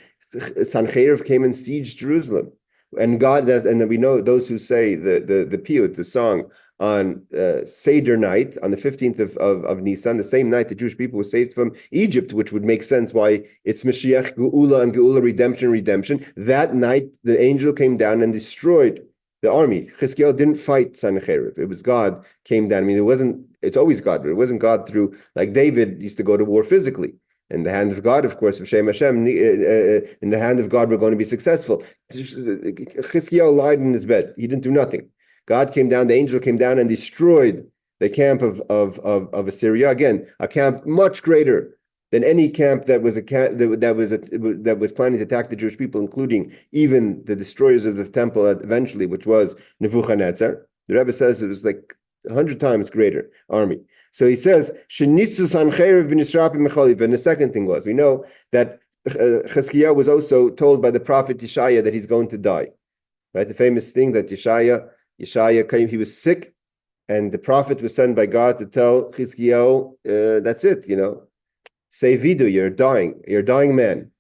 Sanhedrin came and sieged Jerusalem, and then we know those who say the piyut, the song on Seder night, on the 15th of Nisan, the same night the Jewish people were saved from Egypt, which would make sense why it's Mashiach, Geula, and Geula, redemption. That night, the angel came down and destroyed the army. Chizkiyahu didn't fight Sennacherib. It was God came down. I mean, it's always God, but it wasn't God through, like David used to go to war physically. In the hand of God, of course, of Shem Hashem, in the hand of God, we're going to be successful. Chizkiyahu lied in his bed. He didn't do nothing. God came down, the angel came down and destroyed the camp of Assyria. Again, a camp much greater than any camp that was planning to attack the Jewish people, including even the destroyers of the temple eventually, which was Nebuchadnezzar. The Rebbe says it was like 100 times greater army. So he says, and the second thing was, we know that Hezekiah was also told by the prophet Yeshaya that he's going to die. Right? The famous thing that Yeshaya came, he was sick, and the prophet was sent by God to tell Hezekiah, that's it, say vidu, you're a dying man.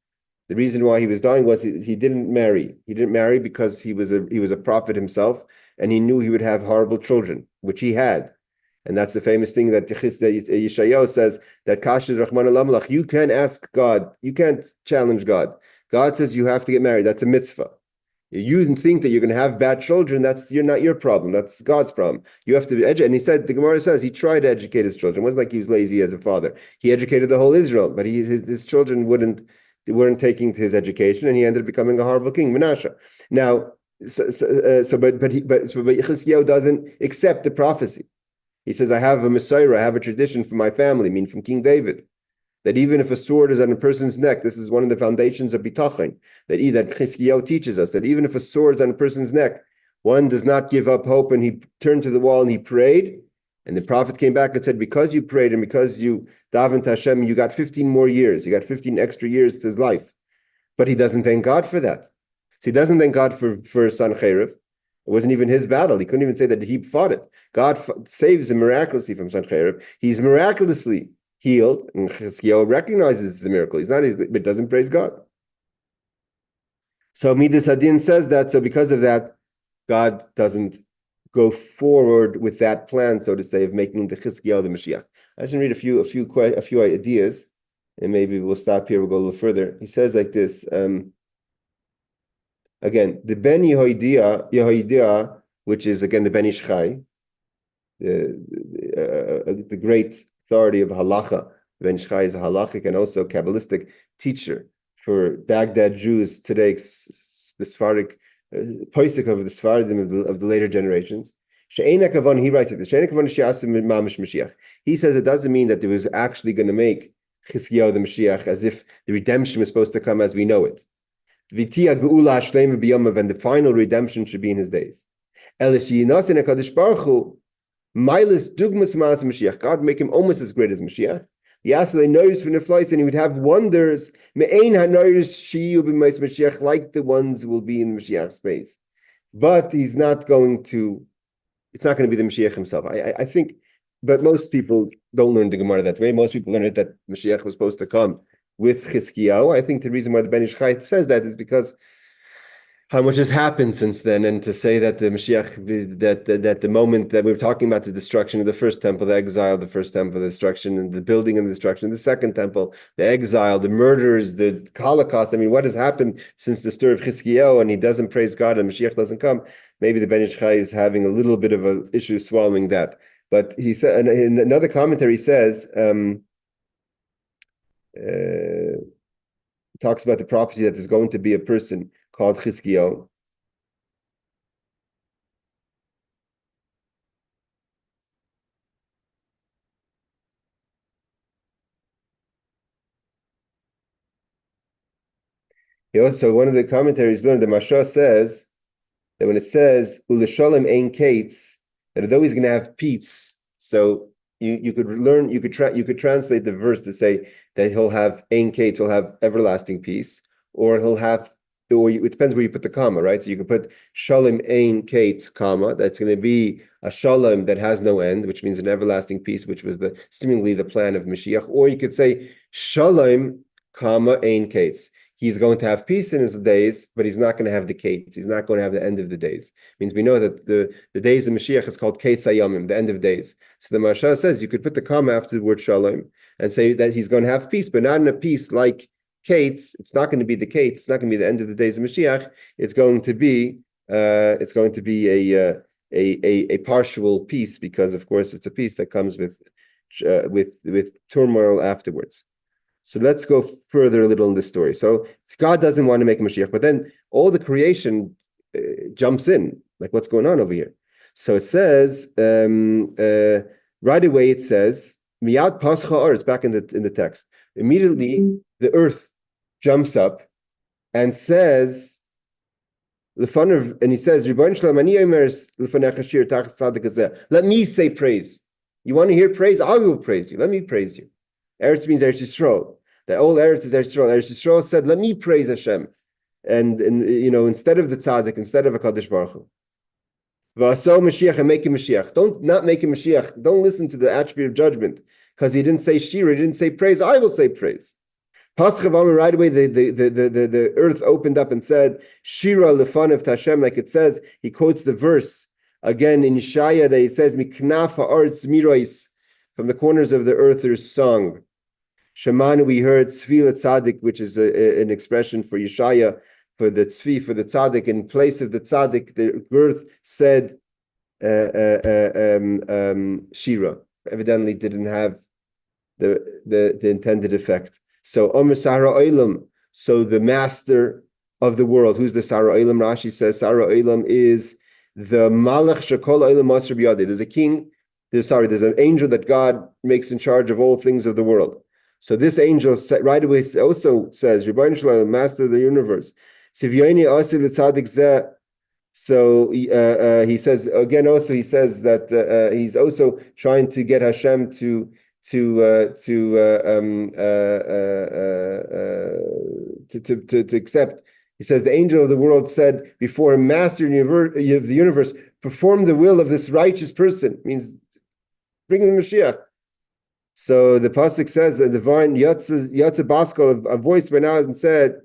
The reason why he was dying was he didn't marry. He didn't marry because he was a prophet himself, and he knew he would have horrible children, which he had. And that's the famous thing that Yeshayahu says, that Kashid Rahman Alamlach, you can't ask God, you can't challenge God. God says you have to get married. That's a mitzvah. You think that you're going to have bad children, that's not your problem. That's God's problem. You have to educate. And he said, the Gemorah says he tried to educate his children. It wasn't like he was lazy as a father. He educated the whole Israel, but his children weren't taking to his education, and he ended up becoming a horrible king, Menashe. Now, but Chizkiyahu doesn't accept the prophecy. He says, I have a Messiah, I have a tradition from my family, meaning from King David, that even if a sword is on a person's neck, this is one of the foundations of bitachon, that Chizkiyahu teaches us, that even if a sword is on a person's neck, one does not give up hope. And he turned to the wall and he prayed, and the prophet came back and said, because you prayed and because you davened to Hashem, you got 15 more years, you got 15 extra years to his life. But he doesn't thank God for that. So he doesn't thank God for Sennacherib. It wasn't even his battle. He couldn't even say that he fought it. God saves him miraculously from Sennacherib. He's miraculously healed, and Chizkiyahu recognizes the miracle. But doesn't praise God. So Midas Hadin says that. So because of that, God doesn't go forward with that plan, so to say, of making the Chizkiyahu the Mashiach. I just read a few ideas, and maybe we'll stop here. We'll go a little further. He says like this. Again, the Ben Yehoidia, which is again the Ben Ish Chai, the great authority of halacha. Ben Ish Chai is a halachic and also Kabbalistic teacher for Baghdad Jews today, the Sephardic poisik of the Sephardim of the later generations. He writes it. He says it doesn't mean that it was actually going to make Chizkiyahu the Mashiach, as if the redemption was supposed to come as we know it. And the final redemption should be in his days. God make him almost as great as Mashiach. And he would have wonders like the ones will be in Mashiach's days. But it's not going to be the Mashiach himself. I think, but most people don't learn the Gemara that way. Most people learn it that Mashiach was supposed to come with Chizkiyahu. I think the reason why the Ben Ish Chai says that is because how much has happened since then, and to say that the Mashiach, that the moment that we were talking about the destruction of the first temple, the exile of the first temple, the destruction and the building and the destruction of the second temple, the exile, the murders, the Holocaust. I mean, what has happened since the stir of Chizkiyahu, and he doesn't praise God and Mashiach doesn't come? Maybe the Ben Ish Chai is having a little bit of an issue swallowing that. But he said, in another commentary, he says, talks about the prophecy that there's going to be a person called Chizkiyahu. So one of the commentaries learned the Masha says that when it says Ulishalem Ein Kates, that although he's going to have peace, so you could translate the verse to say that he'll have Ein Kates, he'll have everlasting peace, or he'll have, it depends where you put the comma, right? So you can put Shalom Ein Kates, comma, that's going to be a Shalom that has no end, which means an everlasting peace, which was seemingly the plan of Mashiach. Or you could say Shalom, comma, Ein Kates. He's going to have peace in his days, but he's not going to have the Kates. He's not going to have the end of the days. It means we know that the days of Mashiach is called Kates Hayamim, the end of days. So the Maharsha says you could put the comma after the word Shalom and say that he's going to have peace, but not in a peace like Kates. It's not going to be the Kates. It's not going to be the end of the days of Mashiach. It's going to be a partial peace, because of course it's a peace that comes with turmoil afterwards. So let's go further a little in this story. So God doesn't want to make a Mashiach, but then all the creation jumps in, like what's going on over here. So it says right away. It says Miyad Pascha Or. Back in the text. Immediately the earth jumps up and says, and he says, let me say praise. You want to hear praise? I will praise you. Let me praise you. Eretz means Eretz Yisrael. The old Eretz is Eretz Yisrael. Eretz Yisrael said, let me praise Hashem. And instead of the tzaddik, instead of a Kadosh Baruch Hu. V'aso Mashiach and make him Mashiach. Don't not make him Mashiach. Don't listen to the attribute of judgment. Because he didn't say Shira, he didn't say praise. I will say praise. Right away, the earth opened up and said, Shira lefanev Tashem, like it says, he quotes the verse again in Yeshaya that it says, Miknaf ha'aretz mirois, from the corners of the earth there's song. Shemanu, we heard Tzvi Tzaddik, which is an expression for Yeshaya, for the Tzvi, for the Tzaddik. In place of the Tzaddik, the earth said Shira. Evidently didn't have the intended effect. So Omer Sara Olam, so the master of the world, who's the Sara Olam? Rashi says Sara Olam is the Malach Shekol Olam Masr B'Yadeh. There's a king, there's an angel that God makes in charge of all things of the world. So this angel right away also says, Rebbeinu Shalom, master of the universe. So he says again. Also, he says that he's also trying to get Hashem to accept. He says the angel of the world said before him, master of the universe, perform the will of this righteous person. Means bring him the Mashiach. So the pasuk says, the divine Yatza Baskal, a voice went out and said,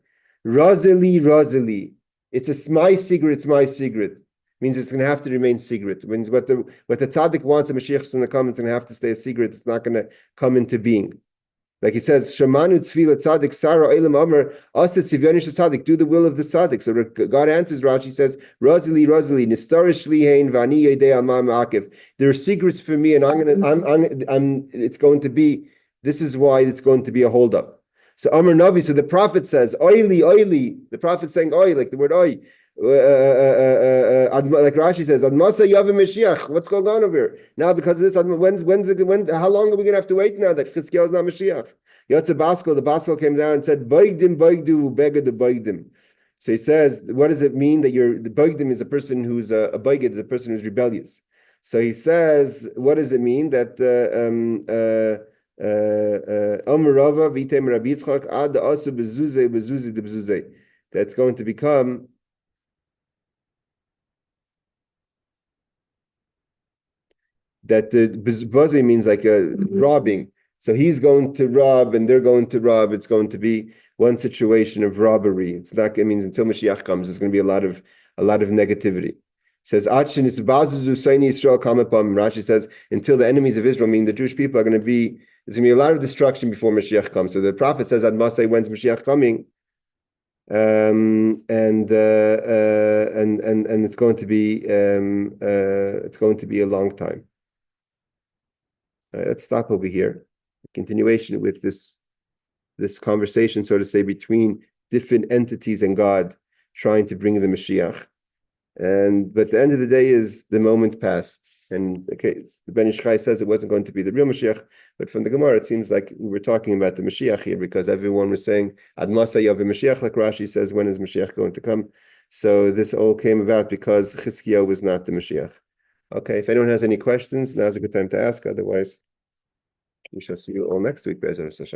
Razili, it's my secret, it's my secret. Means it's going to have to remain secret. It means what the tzaddik wants, the Mashiach is going to come, it's going to have to stay a secret. It's not going to come into being. Like he says, Shamanu tzvila tzaddik Sara Olam Amar Aset Tzivyanis tzaddik, do the will of the tzaddik. So God answers. Rashi says, Razili Nistarish Lihain Vani Yedei Amam Akiv. There are secrets for me, and it's going to be. This is why it's going to be a holdup. So Amar Navi. So the prophet says, Oili. The prophet saying Oi, like the word Oi. Like Rashi says, Admasa Yavim Mashiach. What's going on over here now? Because of this, how long are we going to have to wait now that Chizkiyahu is not Mashiach? Yotze Baskal, the Baskal came down and said, Baigdim, Begad, Baigdim. So he says, what does it mean that the Baigdim is a person who's a Baigid, is a person who's rebellious? So he says, what does it mean that Omerava Vitem Rabbi Yitzchak Ad Asu Bezuze, that's going to become that the bazi means like a robbing. So he's going to rob and they're going to rob. It's going to be one situation of robbery. It's not. It means until Mashiach comes, there's going to be a lot of negativity. It says Rashi says until the enemies of Israel, meaning the Jewish people, are going to be. There's going to be a lot of destruction before Mashiach comes. So the prophet says, "Ad Masay, when's Mashiach coming?" And it's going to be a long time. All right, let's stop over here. Continuation with this conversation, so to say, between different entities and God, trying to bring the Mashiach. But the end of the day is the moment passed. And okay, the Ben Ish Chai says it wasn't going to be the real Mashiach, but from the Gemorah it seems like we were talking about the Mashiach here because everyone was saying Ad Masa Yav Mashiach, like Rashi says, when is Mashiach going to come? So this all came about because Chizkiyahu was not the Mashiach. Okay, if anyone has any questions, now's a good time to ask. Otherwise, we shall see you all next week, Be'ezer Hashem.